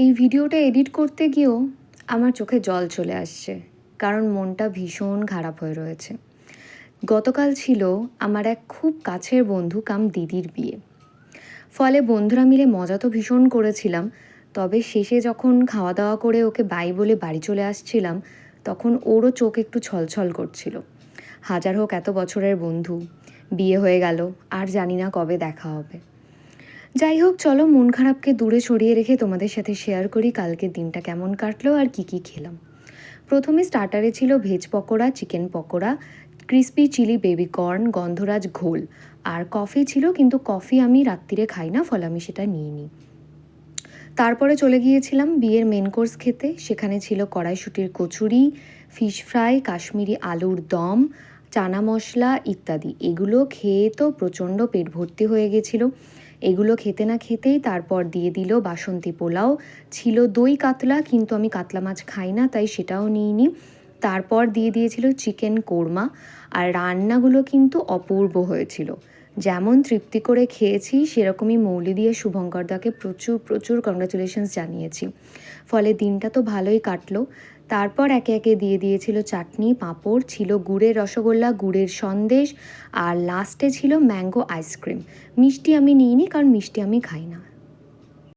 এই ভিডিওটা এডিট করতে গিয়েও আমার চোখে জল চলে আসছে, কারণ মনটা ভীষণ খারাপ হয়ে রয়েছে। গতকাল ছিল আমার এক খুব কাছের বন্ধু কাম দিদির বিয়ে। ফলে বন্ধুরা মিলে মজা তো ভীষণ করেছিলাম, তবে শেষে যখন খাওয়া দাওয়া করে ওকে বাই বলে বাড়ি চলে আসছিলাম, তখন ওরও চোখ একটু ছলছল করছিল। হাজার হোক এত বছরের বন্ধু, বিয়ে হয়ে গেল, আর জানি না কবে দেখা হবে। যাই হোক, চলো মন খারাপকে দূরে সরিয়ে রেখে তোমাদের সাথে শেয়ার করি কালকের দিনটা কেমন কাটলো আর কি কি খেলাম। প্রথমে স্টার্টারে ছিল veg pakora, chicken pakora, crispy chilli baby corn, গন্ধরাজ ঘোল, আর কফি ছিল, কিন্তু কফি আমি রাত্রিরে খাই না, ফলে আমি সেটা নিইনি। তারপরে চলে গিয়েছিলাম বিয়ের মেন কোর্স খেতে। সেখানে ছিল কড়াইশুঁটির কচুরি, ফিশ ফ্রাই, কাশ্মীরি আলুর দম, চানা মশলা ইত্যাদি। এগুলো খেয়ে তো প্রচণ্ড পেট ভর্তি হয়ে গেছিলো। এগুলো খেতে না খেতেই তারপর দিয়ে দিল বাসন্তী পোলাও, ছিল দই কাতলা, কিন্তু আমি কাতলা মাছ খাই না তাই সেটাও নিইনি। তারপর দিয়ে দিয়েছিল চিকেন কোরমা, আর রান্নাগুলো কিন্তু অপূর্ব হয়েছিল। যেমন তৃপ্তি করে খেয়েছি সেরকমই মৌলি দিয়ে শুভঙ্করদাকে প্রচুর প্রচুর কংগ্রাচুলেশনস জানিয়েছি। ফলে দিনটা তো ভালোই কাটলো। তারপর একে একে দিয়ে দিয়েছিল চাটনি, পাঁপড়, ছিল গুড়ের রসগোল্লা, গুড়ের সন্দেশ, আর লাস্টে ছিল ম্যাঙ্গো আইসক্রিম। মিষ্টি আমি নিইনি, কারণ মিষ্টি আমি খাই না।